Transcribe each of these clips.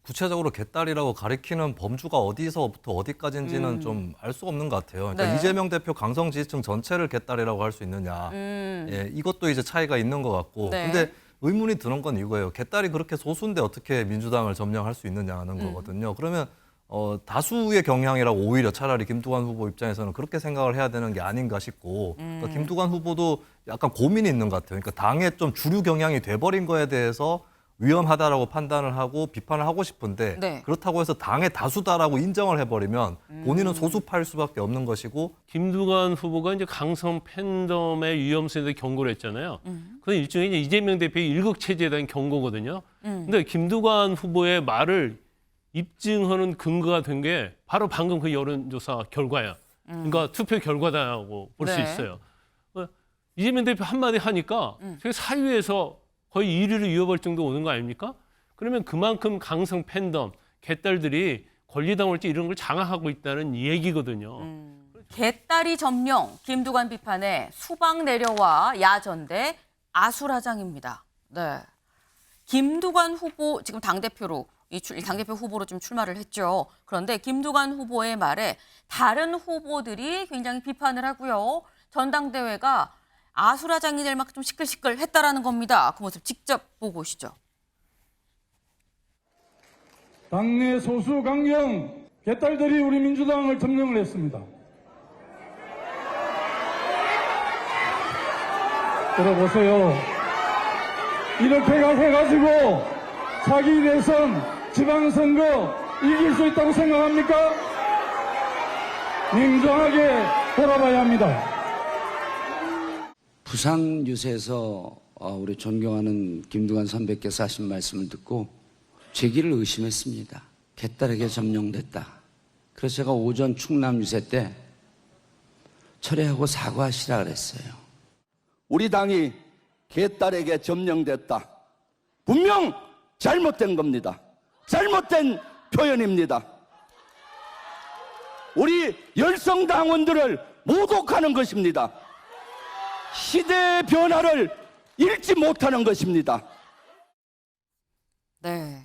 구체적으로 개딸이라고 가리키는 범주가 어디서부터 어디까지인지는 좀 알 수가 없는 것 같아요. 그러니까 네. 이재명 대표 강성 지지층 전체를 개딸이라고 할 수 있느냐. 예, 이것도 이제 차이가 있는 것 같고. 네. 근데 의문이 드는 건 이거예요. 개딸이 그렇게 소수인데 어떻게 민주당을 점령할 수 있느냐는 거거든요. 그러면 다수의 경향이라고 오히려 차라리 김두관 후보 입장에서는 그렇게 생각을 해야 되는 게 아닌가 싶고 그러니까 김두관 후보도 약간 고민이 있는 것 같아요. 그러니까 당의 좀 주류 경향이 돼버린 거에 대해서 위험하다라고 판단을 하고 비판을 하고 싶은데 네. 그렇다고 해서 당의 다수다라고 인정을 해버리면 본인은 소수파일 수밖에 없는 것이고 김두관 후보가 이제 강성 팬덤의 위험성에 대해 경고를 했잖아요. 그건 일종의 이제 이재명 대표의 일극 체제에 대한 경고거든요. 근데 김두관 후보의 말을 입증하는 근거가 된 게 바로 방금 그 여론조사 결과야. 그러니까 투표 결과다라고 볼 수 네. 있어요. 이재명 대표 한마디 하니까 저게 사유에서 거의 1위를 이어볼 정도 오는 거 아닙니까? 그러면 그만큼 강성 팬덤, 개딸들이 권리당할지 이런 걸 장악하고 있다는 얘기거든요. 개딸이 점령, 김두관 비판에 수박 내려와 야전대 아수라장입니다. 네. 김두관 후보 지금 당대표로 당대표 후보로 좀 출마를 했죠. 그런데 김두관 후보의 말에 다른 후보들이 굉장히 비판을 하고요. 전당대회가 아수라장이 될 만큼 좀 시끌시끌했다라는 겁니다. 그 모습 직접 보고 오시죠. 당내 소수 강경 개딸들이 우리 민주당을 점령을 했습니다. 들어보세요. 이렇게 해가지고 차기 대선 지방선거 이길 수 있다고 생각합니까? 냉정하게 돌아봐야 합니다. 부산 유세에서 우리 존경하는 김두관 선배께서 하신 말씀을 듣고 제 길을 의심했습니다. 개딸에게 점령됐다. 그래서 제가 오전 충남 유세 때 철회하고 사과하시라 그랬어요. 우리 당이 개딸에게 점령됐다. 분명 잘못된 겁니다. 잘못된 표현입니다. 우리 열성 당원들을 모독하는 것입니다. 시대의 변화를 읽지 못하는 것입니다. 네,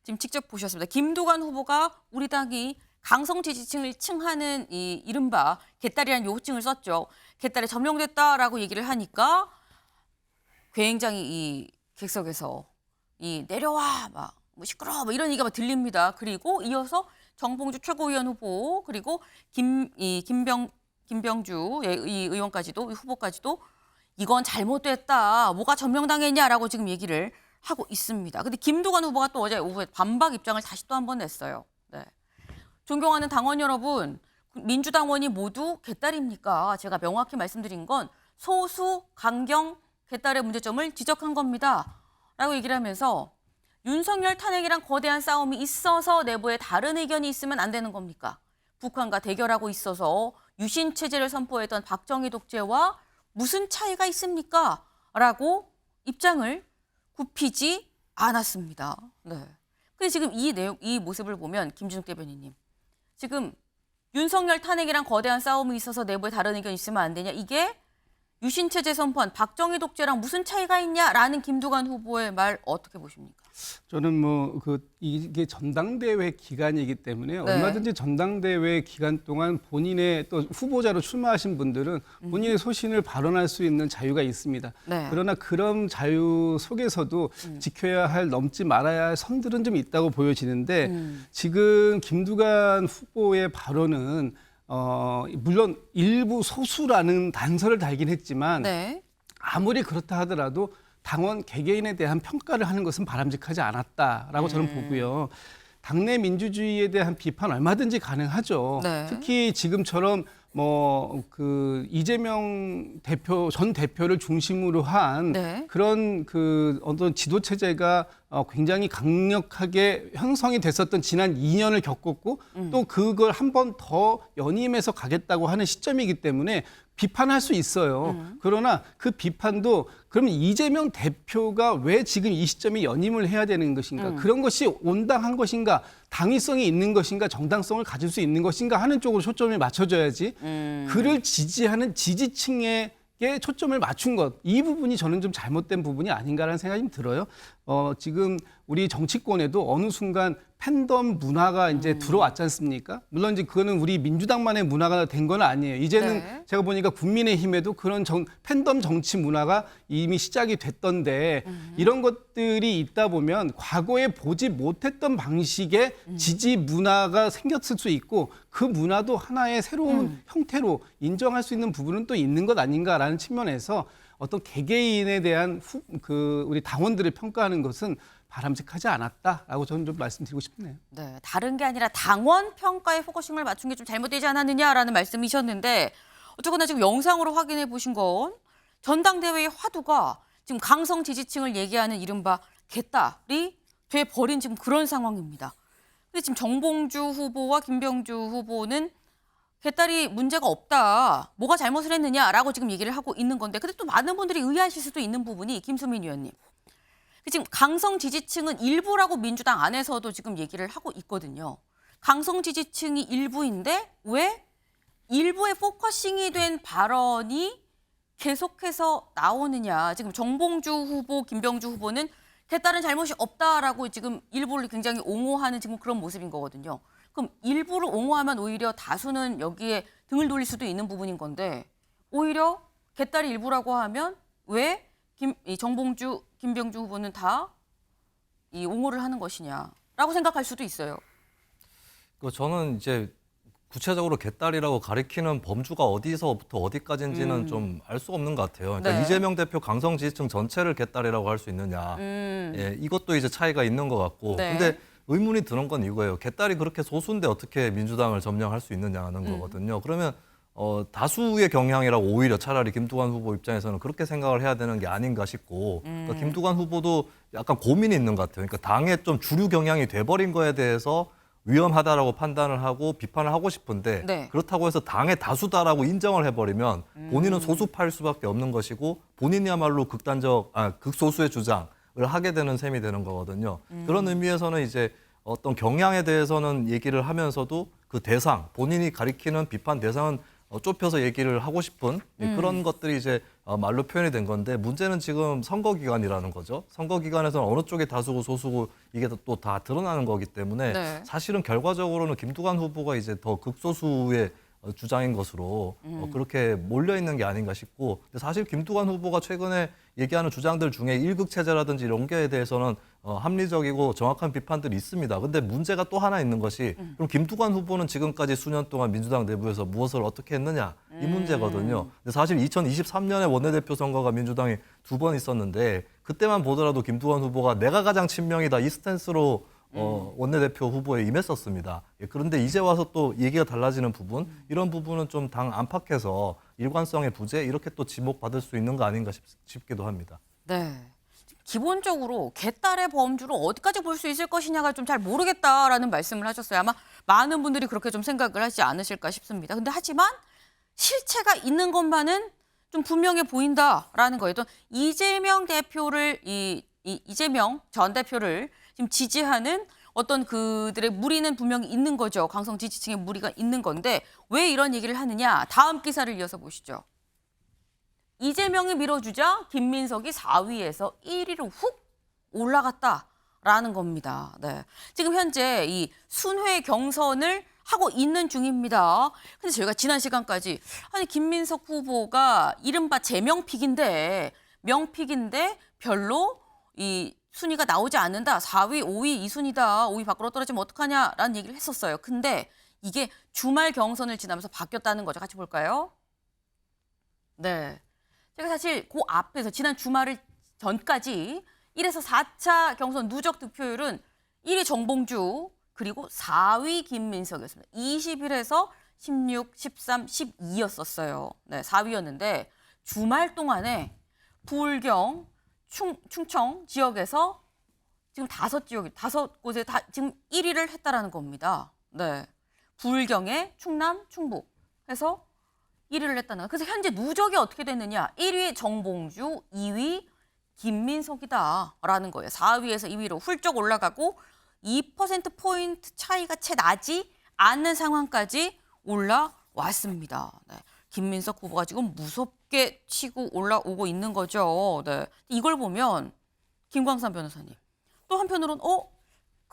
지금 직접 보셨습니다. 김두관 후보가 우리 당이 강성 지지층을 칭하는 이 이른바 개딸이라는 요호칭을 썼죠. 개딸이 점령됐다라고 얘기를 하니까 굉장히 이 객석에서 이 내려와 막 뭐 시끄러워 뭐 이런 얘기가 막 들립니다. 그리고 이어서 정봉주 최고위원 후보 그리고 김병주 이 의원까지도 이 후보까지도 이건 잘못됐다. 뭐가 점령당했냐라고 지금 얘기를 하고 있습니다. 근데 김두관 후보가 또 어제 오후에 반박 입장을 다시 또 한 번 냈어요. 네. 존경하는 당원 여러분, 민주당원이 모두 개딸입니까? 제가 명확히 말씀드린 건 소수 강경 개딸의 문제점을 지적한 겁니다. 라고 얘기를 하면서 윤석열 탄핵이랑 거대한 싸움이 있어서 내부에 다른 의견이 있으면 안 되는 겁니까? 북한과 대결하고 있어서 유신 체제를 선포했던 박정희 독재와 무슨 차이가 있습니까? 라고 입장을 굽히지 않았습니다. 네. 근데 지금 이 모습을 보면 김준욱 대변인님, 지금 윤석열 탄핵이랑 거대한 싸움이 있어서 내부에 다른 의견 있으면 안 되냐? 이게 유신 체제 선포한 박정희 독재랑 무슨 차이가 있냐라는 김두관 후보의 말 어떻게 보십니까? 저는 이게 전당대회 기간이기 때문에 네. 얼마든지 전당대회 기간 동안 본인의 또 후보자로 출마하신 분들은 본인의 소신을 발언할 수 있는 자유가 있습니다. 네. 그러나 그런 자유 속에서도 지켜야 할, 넘지 말아야 할 선들은 좀 있다고 보여지는데 지금 김두관 후보의 발언은 물론 일부 소수라는 단서를 달긴 했지만 네. 아무리 그렇다 하더라도 당원 개개인에 대한 평가를 하는 것은 바람직하지 않았다라고 저는 보고요. 당내 민주주의에 대한 비판 얼마든지 가능하죠. 네. 특히 지금처럼 이재명 전 대표를 중심으로 한 네. 그런 어떤 지도 체제가 굉장히 강력하게 형성이 됐었던 지난 2년을 겪었고 또 그걸 한 번 더 연임해서 가겠다고 하는 시점이기 때문에 비판할 수 있어요. 그러나 그 비판도 그러면 이재명 대표가 왜 지금 이 시점에 연임을 해야 되는 것인가? 그런 것이 온당한 것인가? 당위성이 있는 것인가? 정당성을 가질 수 있는 것인가? 하는 쪽으로 초점을 맞춰줘야지. 그를 지지하는 지지층에게 초점을 맞춘 것. 이 부분이 저는 좀 잘못된 부분이 아닌가라는 생각이 들어요. 지금 우리 정치권에도 어느 순간 팬덤 문화가 이제 들어왔지 않습니까? 물론 이제 그거는 우리 민주당만의 문화가 된 건 아니에요. 이제는 네. 제가 보니까 국민의힘에도 그런 팬덤 정치 문화가 이미 시작이 됐던데 이런 것들이 있다 보면 과거에 보지 못했던 방식의 지지 문화가 생겼을 수 있고 그 문화도 하나의 새로운 형태로 인정할 수 있는 부분은 또 있는 것 아닌가라는 측면에서 어떤 개개인에 대한 우리 당원들을 평가하는 것은 바람직하지 않았다라고 저는 좀 말씀드리고 싶네요. 네, 다른 게 아니라 당원 평가에 포커싱을 맞춘 게 좀 잘못되지 않았느냐라는 말씀이셨는데 어쨌거나 지금 영상으로 확인해 보신 건 전당대회의 화두가 지금 강성 지지층을 얘기하는 이른바 개딸이 돼버린 지금 그런 상황입니다. 근데 지금 정봉주 후보와 김병주 후보는 개딸이 문제가 없다, 뭐가 잘못을 했느냐라고 지금 얘기를 하고 있는 건데 근데 또 많은 분들이 의아하실 수도 있는 부분이 김수민 의원님. 지금 강성 지지층은 일부라고 민주당 안에서도 지금 얘기를 하고 있거든요. 강성 지지층이 일부인데 왜 일부에 포커싱이 된 발언이 계속해서 나오느냐. 지금 정봉주 후보, 김병주 후보는 개딸은 잘못이 없다라고 지금 일부를 굉장히 옹호하는 지금 그런 모습인 거거든요. 그럼 일부를 옹호하면 오히려 다수는 여기에 등을 돌릴 수도 있는 부분인 건데 오히려 개딸이 일부라고 하면 왜 정봉주, 김병주 후보는 다 이 옹호를 하는 것이냐라고 생각할 수도 있어요. 저는 이제 구체적으로 개딸이라고 가리키는 범주가 어디서부터 어디까지인지는 좀 알 수 없는 것 같아요. 그러니까 네. 이재명 대표 강성 지지층 전체를 개딸이라고 할 수 있느냐. 예, 이것도 이제 차이가 있는 것 같고. 네. 근데 의문이 드는 건 이거예요. 개딸이 그렇게 소수인데 어떻게 민주당을 점령할 수 있느냐는 거거든요. 그러면 다수의 경향이라고 오히려 차라리 김두관 후보 입장에서는 그렇게 생각을 해야 되는 게 아닌가 싶고 그러니까 김두관 후보도 약간 고민이 있는 것 같아요. 그러니까 당의 좀 주류 경향이 돼버린 거에 대해서 위험하다라고 판단을 하고 비판을 하고 싶은데 네. 그렇다고 해서 당의 다수다라고 인정을 해버리면 본인은 소수파일 수밖에 없는 것이고 본인이야말로 극소수의 주장을 하게 되는 셈이 되는 거거든요. 그런 의미에서는 이제 어떤 경향에 대해서는 얘기를 하면서도 그 대상, 본인이 가리키는 비판 대상은 좁혀서 얘기를 하고 싶은 그런 것들이 이제 말로 표현이 된 건데 문제는 지금 선거 기간이라는 거죠. 선거 기간에서는 어느 쪽이 다수고 소수고 이게 또 다 드러나는 거기 때문에 네. 사실은 결과적으로는 김두관 후보가 이제 더 극소수의 주장인 것으로 그렇게 몰려 있는 게 아닌가 싶고 근데 사실 김두관 후보가 최근에 얘기하는 주장들 중에 일극 체제라든지 이런 거에 대해서는 합리적이고 정확한 비판들이 있습니다. 근데 문제가 또 하나 있는 것이 그럼 김두관 후보는 지금까지 수년 동안 민주당 내부에서 무엇을 어떻게 했느냐 이 문제거든요. 근데 사실 2023년에 원내대표 선거가 민주당이 2번 있었는데 그때만 보더라도 김두관 후보가 내가 가장 친명이다 이 스탠스로 원내대표 후보에 임했었습니다. 예, 그런데 이제 와서 또 얘기가 달라지는 부분, 이런 부분은 좀 당 안팎에서 일관성의 부재 이렇게 또 지목받을 수 있는 거 아닌가 싶기도 합니다. 네. 기본적으로 개딸의 범주를 어디까지 볼 수 있을 것이냐가 좀 잘 모르겠다라는 말씀을 하셨어요. 아마 많은 분들이 그렇게 좀 생각을 하지 않으실까 싶습니다. 근데 하지만 실체가 있는 것만은 좀 분명해 보인다라는 거예요. 또 이재명 대표를 이재명 전 대표를 지금 지지하는 어떤 그들의 무리는 분명히 있는 거죠. 강성 지지층의 무리가 있는 건데 왜 이런 얘기를 하느냐. 다음 기사를 이어서 보시죠. 이재명이 밀어주자 김민석이 4위에서 1위로 훅 올라갔다라는 겁니다. 네. 지금 현재 이 순회 경선을 하고 있는 중입니다. 근데 저희가 지난 시간까지 아니 김민석 후보가 이른바 제명픽인데 명픽인데 별로 이 순위가 나오지 않는다. 4위, 5위, 2순위다. 5위 밖으로 떨어지면 어떡하냐라는 얘기를 했었어요. 근데 이게 주말 경선을 지나면서 바뀌었다는 거죠. 같이 볼까요? 네. 제가 사실 그 앞에서 지난 주말을 전까지 1에서 4차 경선 누적 득표율은 1위 정봉주 그리고 4위 김민석이었습니다. 21에서 16, 13, 12였었어요. 네, 4위였는데 주말 동안에 부울경, 충청 지역에서 지금 5곳에 다 지금 1위를 했다라는 겁니다. 네. 부울경에 충남, 충북 해서 1위를 했다는. 그래서 현재 누적이 어떻게 됐느냐. 1위 정봉주, 2위 김민석이다라는 거예요. 4위에서 2위로 훌쩍 올라가고 2%포인트 차이가 채 나지 않는 상황까지 올라왔습니다. 네. 김민석 후보가 지금 무섭게 치고 올라오고 있는 거죠. 네. 이걸 보면 김광삼 변호사님 또 한편으로는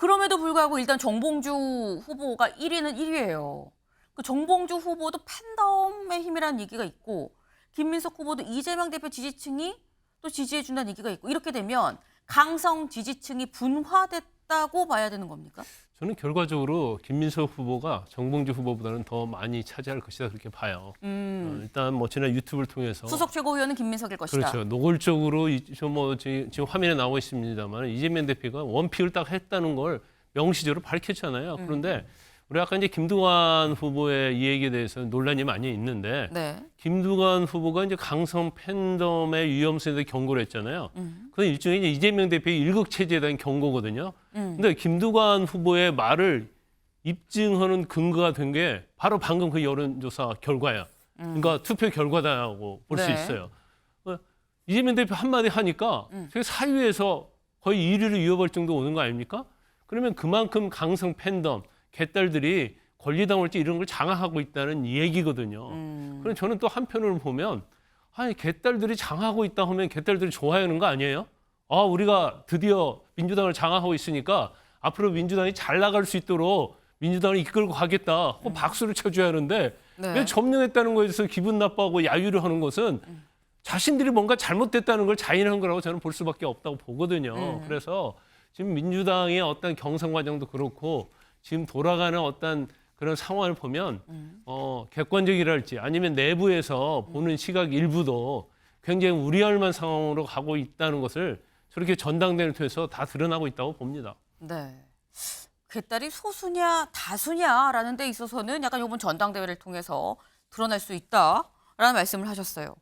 그럼에도 불구하고 일단 정봉주 후보가 1위는 1위예요. 그 정봉주 후보도 팬덤의 힘이라는 얘기가 있고 김민석 후보도 이재명 대표 지지층이 또 지지해 준다는 얘기가 있고 이렇게 되면 강성 지지층이 분화됐다고 봐야 되는 겁니까? 저는 결과적으로 김민석 후보가 정봉주 후보보다는 더 많이 차지할 것이다 그렇게 봐요. 일단 뭐 지난 유튜브를 통해서 수석 최고위원은 김민석일 것이다. 그렇죠. 노골적으로 지금 화면에 나오고 있습니다만 이재명 대표가 원픽을 딱 했다는 걸 명시적으로 밝혔잖아요. 그런데 우리 아까 이제 김두관 후보의 이 얘기에 대해서 논란이 많이 있는데 네. 김두관 후보가 이제 강성 팬덤의 위험성에 대해 경고를 했잖아요. 그건 일종의 이제 이재명 대표의 일극 체제에 대한 경고거든요. 근데 김두관 후보의 말을 입증하는 근거가 된 게 바로 방금 그 여론조사 결과야. 그러니까 투표 결과다고 볼 수 네. 있어요. 이재명 대표 한마디 하니까 저게 사유에서 거의 1위를 이어볼 정도 오는 거 아닙니까? 그러면 그만큼 강성 팬덤, 개딸들이 권리당할지 이런 걸 장악하고 있다는 얘기거든요. 그럼 저는 또 한편으로 보면 아니 개딸들이 장악하고 있다 하면 개딸들이 좋아하는 거 아니에요? 아 우리가 드디어 민주당을 장악하고 있으니까 앞으로 민주당이 잘 나갈 수 있도록 민주당을 이끌고 가겠다 하고 박수를 쳐줘야 하는데 네. 왜 점령했다는 거에 대해서 기분 나빠하고 야유를 하는 것은 자신들이 뭔가 잘못됐다는 걸 자인한 거라고 저는 볼 수밖에 없다고 보거든요. 그래서 지금 민주당의 어떤 경선 과정도 그렇고 지금 돌아가는 어떤 그런 상황을 보면 객관적이랄지 아니면 내부에서 보는 시각 일부도 굉장히 우려할 만한 상황으로 가고 있다는 것을 저렇게 전당대회를 통해서 다 드러나고 있다고 봅니다. 네. 개딸이 소수냐 다수냐라는 데 있어서는 약간 이번 전당대회를 통해서 드러날 수 있다라는 말씀을 하셨어요.